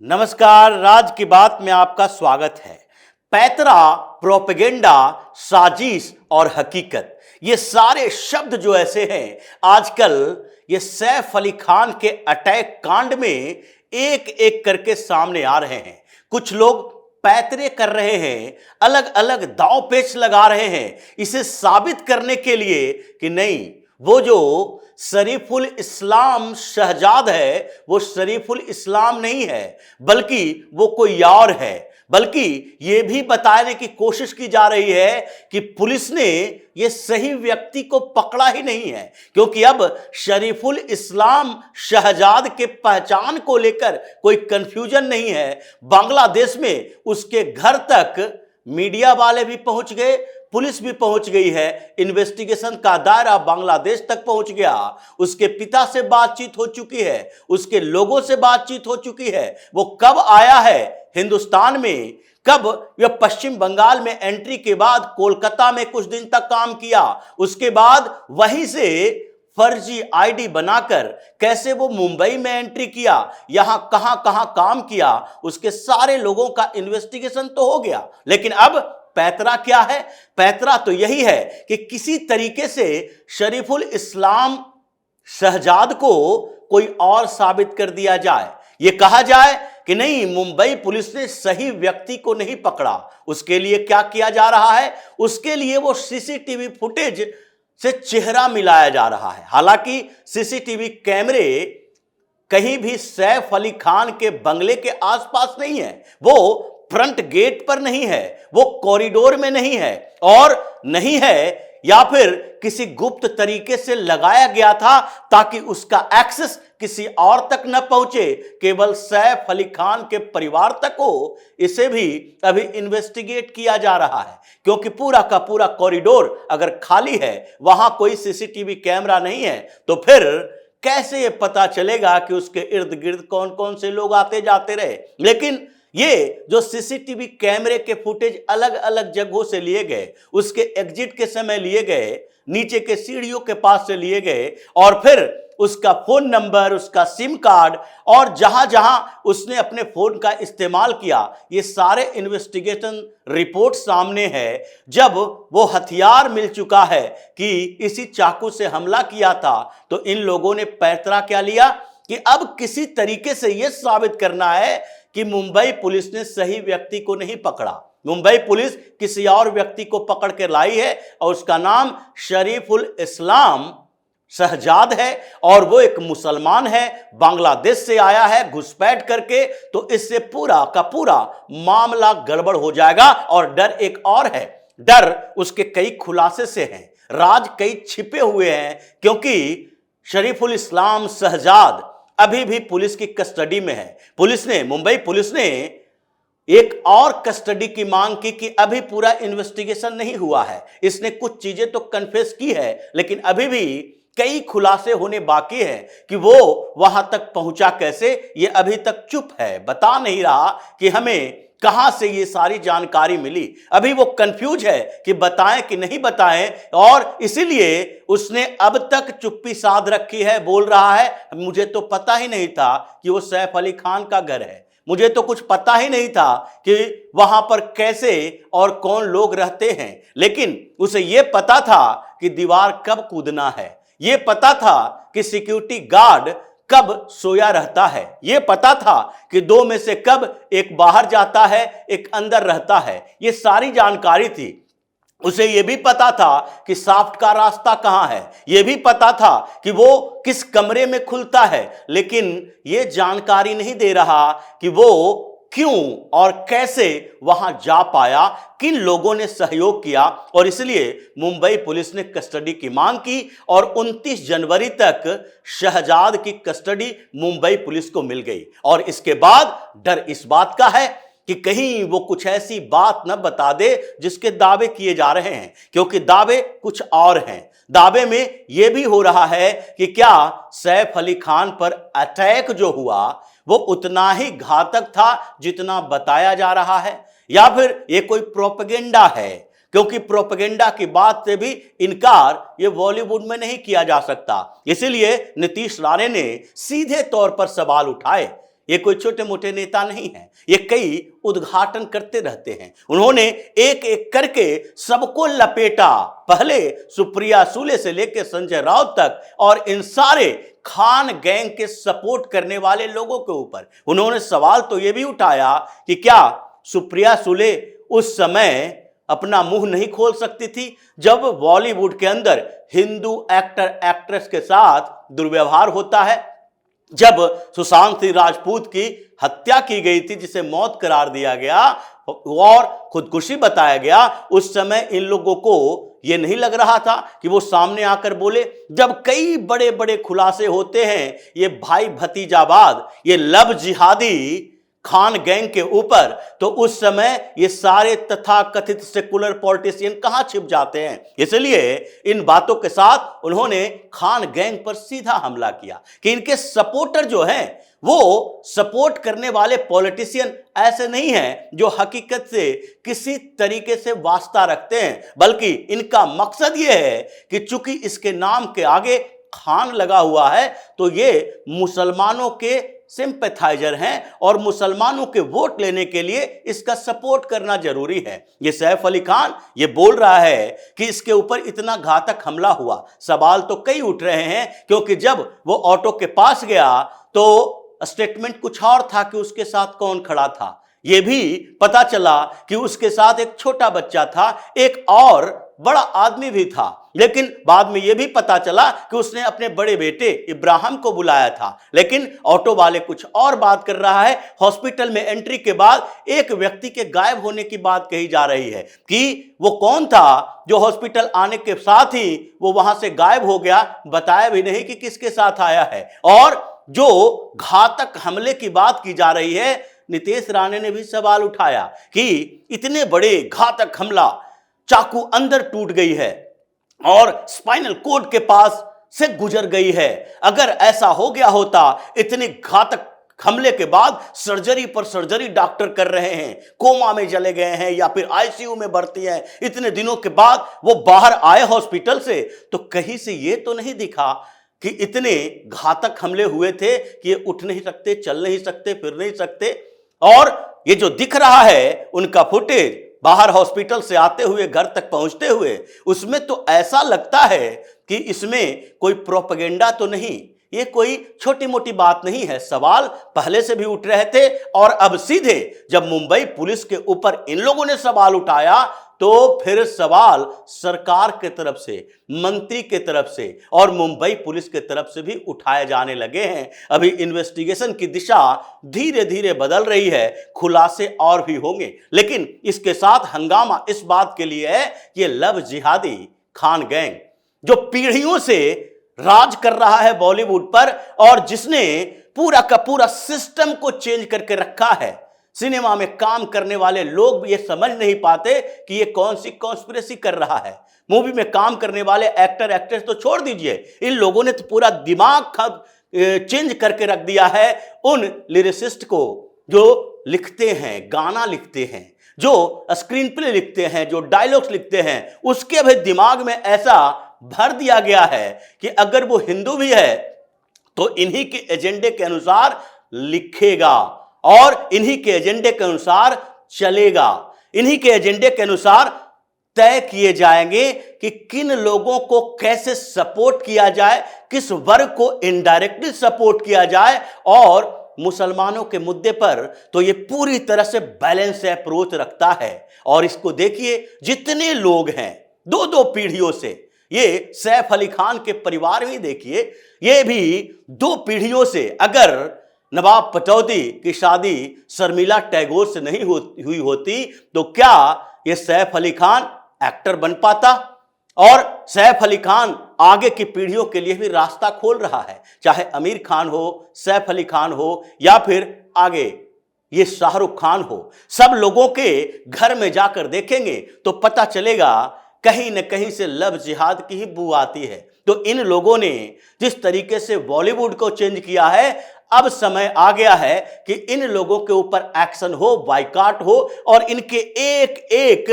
नमस्कार, राज की बात में आपका स्वागत है। पैतरा, प्रोपेगेंडा, साजिश और हकीकत, ये सारे शब्द जो ऐसे हैं आजकल ये सैफ अली खान के अटैक कांड में एक एक करके सामने आ रहे हैं। कुछ लोग पैतरे कर रहे हैं, अलग अलग दांव पेच लगा रहे हैं इसे साबित करने के लिए कि नहीं, वो जो शरीफुल इस्लाम शहजाद है वो शरीफुल इस्लाम नहीं है, बल्कि वो कोई और है। बल्कि ये भी बताने की कोशिश की जा रही है कि पुलिस ने ये सही व्यक्ति को पकड़ा ही नहीं है, क्योंकि अब शरीफुल इस्लाम शहजाद के पहचान को लेकर कोई कंफ्यूजन नहीं है। बांग्लादेश में उसके घर तक मीडिया वाले भी पहुंच गए, पुलिस भी पहुंच गई है, इन्वेस्टिगेशन का दायरा बांग्लादेश तक पहुंच गया। उसके पिता से बातचीत हो चुकी है, उसके लोगों से बातचीत हो चुकी है। वो कब आया है हिंदुस्तान में, कब यह पश्चिम बंगाल में एंट्री के बाद कोलकाता में कुछ दिन तक काम किया, उसके बाद वहीं से फर्जी आईडी बनाकर कैसे वो मुंबई में एंट्री किया, यहां कहां कहां काम किया, उसके सारे लोगों का इन्वेस्टिगेशन तो हो गया। लेकिन अब पैतरा क्या है? पैतरा तो यही है कि किसी तरीके से शरीफुल इस्लाम शहजाद को कोई और साबित कर दिया जाए। यह कहा जाए कि नहीं, मुंबई पुलिस ने सही व्यक्ति को नहीं पकड़ा। उसके लिए क्या किया जा रहा है? उसके लिए वो सीसीटीवी फुटेज से चेहरा मिलाया जा रहा है। हालांकि सीसीटीवी कैमरे कहीं भी सैफ अली खान के बंगले के आसपास नहीं है, वो फ्रंट गेट पर नहीं है, वो कॉरिडोर में नहीं है, और नहीं है या फिर किसी गुप्त तरीके से लगाया गया था ताकि उसका एक्सेस किसी और तक न पहुंचे, केवल सैफ अली खान के परिवार तक हो। इसे भी अभी इन्वेस्टिगेट किया जा रहा है, क्योंकि पूरा का पूरा कॉरिडोर अगर खाली है, वहां कोई सीसीटीवी कैमरा नहीं है, तो फिर कैसे ये पता चलेगा कि उसके इर्द गिर्द कौन कौन से लोग आते जाते रहे। लेकिन ये जो सीसीटीवी कैमरे के फुटेज अलग अलग जगहों से लिए गए, उसके एग्जिट के समय लिए गए, नीचे के सीढ़ियों के पास से लिए गए, और फिर उसका फोन नंबर, उसका सिम कार्ड, और जहां जहां उसने अपने फोन का इस्तेमाल किया, ये सारे इन्वेस्टिगेशन रिपोर्ट सामने है। जब वो हथियार मिल चुका है कि इसी चाकू से हमला किया था, तो इन लोगों ने पैतरा क्या लिया कि अब किसी तरीके से यह साबित करना है कि मुंबई पुलिस ने सही व्यक्ति को नहीं पकड़ा। मुंबई पुलिस किसी और व्यक्ति को पकड़ के लाई है, और उसका नाम शरीफुल इस्लाम शहजाद है, और वो एक मुसलमान है, बांग्लादेश से आया है घुसपैठ करके। तो इससे पूरा का पूरा मामला गड़बड़ हो जाएगा। और डर एक और है, डर उसके कई खुलासे से है, राज कई छिपे हुए हैं, क्योंकि शरीफुल इस्लाम शहजाद अभी भी पुलिस की कस्टडी में है। मुंबई पुलिस ने एक और कस्टडी की मांग की कि अभी पूरा इन्वेस्टिगेशन नहीं हुआ है। इसने कुछ चीजें तो कन्फेस की है, लेकिन अभी भी कई खुलासे होने बाकी हैं कि वो वहां तक पहुंचा कैसे, ये अभी तक चुप है, बता नहीं रहा कि हमें कहां से ये सारी जानकारी मिली। अभी वो कंफ्यूज है कि बताएं कि नहीं बताएं, और इसीलिए उसने अब तक चुप्पी साध रखी है। बोल रहा है, मुझे तो पता ही नहीं था कि वो सैफ अली खान का घर है, मुझे तो कुछ पता ही नहीं था कि वहां पर कैसे और कौन लोग रहते हैं। लेकिन उसे यह पता था कि दीवार कब कूदना है, यह पता था कि सिक्योरिटी गार्ड कब सोया रहता है, यह पता था कि दो में से कब एक बाहर जाता है, एक अंदर रहता है। यह सारी जानकारी थी। उसे यह भी पता था कि साफ्ट का रास्ता कहां है, यह भी पता था कि वो किस कमरे में खुलता है, लेकिन यह जानकारी नहीं दे रहा कि वो क्यों और कैसे वहां जा पाया, किन लोगों ने सहयोग किया। और इसलिए मुंबई पुलिस ने कस्टडी की मांग की, और 29 जनवरी तक शहजाद की कस्टडी मुंबई पुलिस को मिल गई। और इसके बाद डर इस बात का है कि कहीं वो कुछ ऐसी बात न बता दे जिसके दावे किए जा रहे हैं, क्योंकि दावे कुछ और हैं। दावे में यह भी हो रहा है कि क्या सैफ अली खान पर अटैक जो हुआ वो उतना ही घातक था जितना बताया जा रहा है, या फिर ये कोई प्रोपेगेंडा है, क्योंकि प्रोपेगेंडा की बात से भी इनकार ये बॉलीवुड में नहीं किया जा सकता। इसीलिए नीतीश राणे ने सीधे तौर पर सवाल उठाए ये कोई छोटे मोटे नेता नहीं है, ये कई उद्घाटन करते रहते हैं। उन्होंने एक एक करके सबको लपेटा, पहले सुप्रिया सुले से लेकर संजय राउत तक और इन सारे खान गैंग के सपोर्ट करने वाले लोगों के ऊपर। उन्होंने सवाल तो यह भी उठाया कि क्या सुप्रिया सुले उस समय अपना मुंह नहीं खोल सकती थी जब बॉलीवुड के अंदर हिंदू एक्टर एक्ट्रेस के साथ दुर्व्यवहार होता है, जब सुशांत सिंह राजपूत की हत्या की गई थी जिसे मौत करार दिया गया और खुदकुशी बताया गया, उस समय इन लोगों को यह नहीं लग रहा था कि वो सामने आकर बोले। जब कई बड़े बड़े खुलासे होते हैं ये भाई भतीजावाद, ये लव जिहादी खान गैंग के ऊपर, तो उस समय ये सारे तथाकथित सेकुलर पॉलिटिशियन कहां छिप जाते हैं। इसलिए इन बातों के साथ उन्होंने खान गैंग पर सीधा हमला किया कि इनके सपोर्टर जो हैं वो सपोर्ट करने वाले पॉलिटिशियन ऐसे नहीं हैं जो हकीकत से किसी तरीके से वास्ता रखते हैं, बल्कि इनका मकसद यह है कि चूंकि इसके नाम के आगे खान लगा हुआ है तो ये मुसलमानों के सिंपैथाइजर हैं और मुसलमानों के वोट लेने के लिए इसका सपोर्ट करना जरूरी है। ये सैफ अली खान ये बोल रहा है कि इसके ऊपर इतना घातक हमला हुआ, सवाल तो कई उठ रहे हैं, क्योंकि जब वो ऑटो के पास गया तो स्टेटमेंट कुछ और था कि उसके साथ कौन खड़ा था। यह भी पता चला कि उसके साथ एक छोटा बच्चा था, एक और बड़ा आदमी भी था, लेकिन बाद में यह भी पता चला कि उसने अपने बड़े बेटे इब्राहिम को बुलाया था। लेकिन ऑटो वाले कुछ और बात कर रहा है। हॉस्पिटल में एंट्री के बाद एक व्यक्ति के गायब होने की बात कही जा रही है कि वो कौन था जो हॉस्पिटल आने के साथ ही वो वहां से गायब हो गया, बताया भी नहीं कि किसके साथ आया है। और जो घातक हमले की बात की जा रही है, नितेश राणे ने भी सवाल उठाया कि इतने बड़े घातक हमला, चाकू अंदर टूट गई है और स्पाइनल कोड के पास से गुजर गई है। अगर ऐसा हो गया होता, इतने घातक हमले के बाद सर्जरी पर सर्जरी डॉक्टर कर रहे हैं, कोमा में चले गए हैं या फिर आईसीयू में भर्ती हैं, इतने दिनों के बाद वो बाहर आए हॉस्पिटल से, तो कहीं से ये तो नहीं दिखा कि इतने घातक हमले हुए थे कि ये उठ नहीं सकते, चल नहीं सकते, फिर नहीं सकते। और ये जो दिख रहा है उनका फुटेज बाहर हॉस्पिटल से आते हुए घर तक पहुंचते हुए, उसमें तो ऐसा लगता है कि इसमें कोई प्रोपेगेंडा तो नहीं, ये कोई छोटी मोटी बात नहीं है। सवाल पहले से भी उठ रहे थे और अब सीधे जब मुंबई पुलिस के ऊपर इन लोगों ने सवाल उठाया तो फिर सवाल सरकार के तरफ से, मंत्री के तरफ से और मुंबई पुलिस के तरफ से भी उठाए जाने लगे हैं। अभी इन्वेस्टिगेशन की दिशा धीरे धीरे बदल रही है, खुलासे और भी होंगे, लेकिन इसके साथ हंगामा इस बात के लिए है कि ये लव जिहादी खान गैंग जो पीढ़ियों से राज कर रहा है बॉलीवुड पर और जिसने पूरा का पूरा सिस्टम को चेंज करके रखा है, सिनेमा में काम करने वाले लोग भी ये समझ नहीं पाते कि ये कौन सी कॉन्स्पिरेसी कर रहा है। मूवी में काम करने वाले एक्टर एक्ट्रेस तो छोड़ दीजिए, इन लोगों ने तो पूरा दिमाग चेंज करके रख दिया है उन लिरिसिस्ट को जो लिखते हैं, गाना लिखते हैं, जो स्क्रीन प्ले लिखते हैं, जो डायलॉग्स लिखते हैं, उसके भी दिमाग में ऐसा भर दिया गया है कि अगर वो हिंदू भी है तो इन्हीं के एजेंडे के अनुसार लिखेगा और इन्हीं के एजेंडे के अनुसार चलेगा, इन्हीं के एजेंडे के अनुसार तय किए जाएंगे कि किन लोगों को कैसे सपोर्ट किया जाए, किस वर्ग को इनडायरेक्टली सपोर्ट किया जाए। और मुसलमानों के मुद्दे पर तो ये पूरी तरह से बैलेंस अप्रोच रखता है। और इसको देखिए, जितने लोग हैं दो दो पीढ़ियों से, ये सैफ अली खान के परिवार भी देखिए, ये भी 2 पीढ़ियों से, अगर नवाब पटौदी की शादी शर्मिला टैगोर से नहीं हुई होती तो क्या ये सैफ अली खान एक्टर बन पाता। और सैफ अली खान आगे की पीढ़ियों के लिए भी रास्ता खोल रहा है, चाहे आमिर खान हो, सैफ अली खान हो या फिर आगे ये शाहरुख खान हो। सब लोगों के घर में जाकर देखेंगे तो पता चलेगा कहीं न कहीं से लव जिहाद की ही बू आती है। तो इन लोगों ने जिस तरीके से बॉलीवुड को चेंज किया है, अब समय आ गया है कि इन लोगों के ऊपर एक्शन हो, बाइकआउट हो और इनके एक एक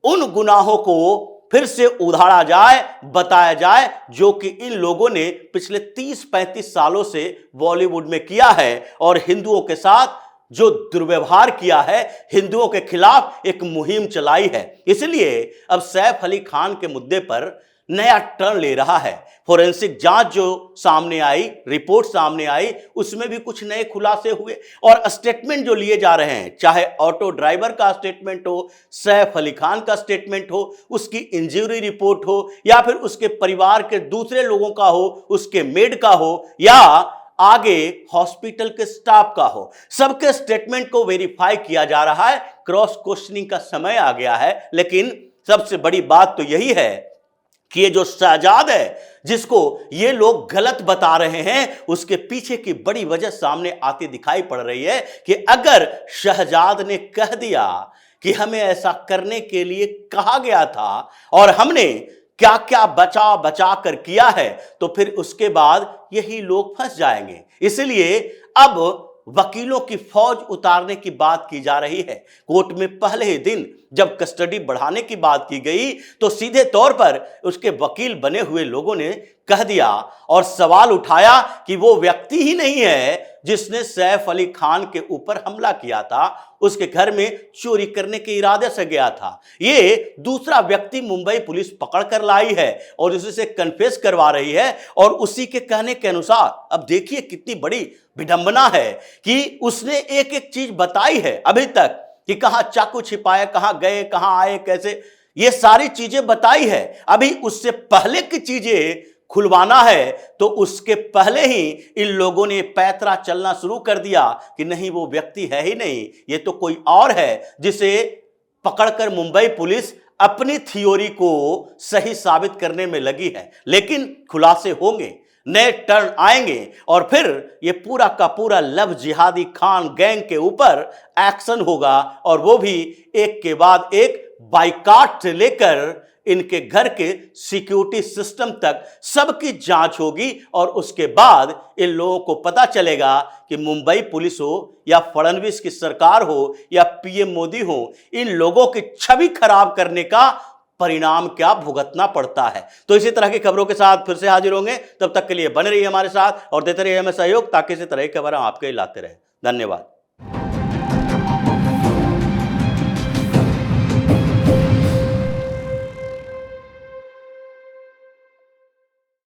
उन गुनाहों को फिर से उधारा जाए, बताया जाए, जो कि इन लोगों ने पिछले 30-35 सालों से बॉलीवुड में किया है और हिंदुओं के साथ जो दुर्व्यवहार किया है, हिंदुओं के खिलाफ एक मुहिम चलाई है। इसलिए अब सैफ अली खान के मुद्दे पर नया टर्न ले रहा है। फोरेंसिक जांच जो सामने आई, रिपोर्ट सामने आई, उसमें भी कुछ नए खुलासे हुए और स्टेटमेंट जो लिए जा रहे हैं, चाहे ऑटो ड्राइवर का स्टेटमेंट हो, सैफ अली खान का स्टेटमेंट हो, उसकी इंजरी रिपोर्ट हो, या फिर उसके परिवार के दूसरे लोगों का हो, उसके मेड का हो, या आगे हॉस्पिटल के स्टाफ का हो, सबके स्टेटमेंट को वेरीफाई किया जा रहा है। क्रॉस क्वेश्चनिंग का समय आ गया है। लेकिन सबसे बड़ी बात तो यही है कि ये जो शहजाद है, जिसको ये लोग गलत बता रहे हैं, उसके पीछे की बड़ी वजह सामने आती दिखाई पड़ रही है कि अगर शहजाद ने कह दिया कि हमें ऐसा करने के लिए कहा गया था और हमने क्या क्या बचा बचा कर किया है, तो फिर उसके बाद यही लोग फंस जाएंगे। इसलिए अब वकीलों की फौज उतारने की बात की जा रही है। कोर्ट में पहले ही दिन जब कस्टडी बढ़ाने की बात की गई, तो सीधे तौर पर उसके वकील बने हुए लोगों ने कह दिया और सवाल उठाया कि वो व्यक्ति ही नहीं है जिसने सैफ अली खान के ऊपर हमला किया था, उसके घर में चोरी करने के इरादे से गया था। ये दूसरा व्यक्ति मुंबई पुलिस पकड़ कर लाई है और उसे कन्फेस करवा रही है और उसी के कहने के अनुसार अब देखिए कितनी बड़ी विडंबना है कि उसने एक एक चीज बताई है अभी तक, कि कहां चाकू छिपाया, कहां गए, कहां आए, कैसे, ये सारी चीजें बताई है। अभी उससे पहले की चीजें खुलवाना है तो उसके पहले ही इन लोगों ने पैतरा चलना शुरू कर दिया कि नहीं, वो व्यक्ति है ही नहीं, ये तो कोई और है, जिसे पकड़कर मुंबई पुलिस अपनी थ्योरी को सही साबित करने में लगी है। लेकिन खुलासे होंगे, नए टर्न आएंगे और फिर ये पूरा का पूरा लव जिहादी खान गैंग के ऊपर एक्शन होगा और वो भी एक के बाद एक, बाइकाट से लेकर इनके घर के सिक्योरिटी सिस्टम तक सबकी जांच होगी और उसके बाद इन लोगों को पता चलेगा कि मुंबई पुलिस हो या फडणवीस की सरकार हो या पीएम मोदी हो, इन लोगों की छवि खराब करने का परिणाम क्या भुगतना पड़ता है। तो इसी तरह की खबरों के साथ फिर से हाजिर होंगे। तब तक के लिए बने रहिए हमारे साथ और देते रहिए हमें सहयोग, ताकि इसी तरह की खबर हम आपके लिए लाते रहे। धन्यवाद।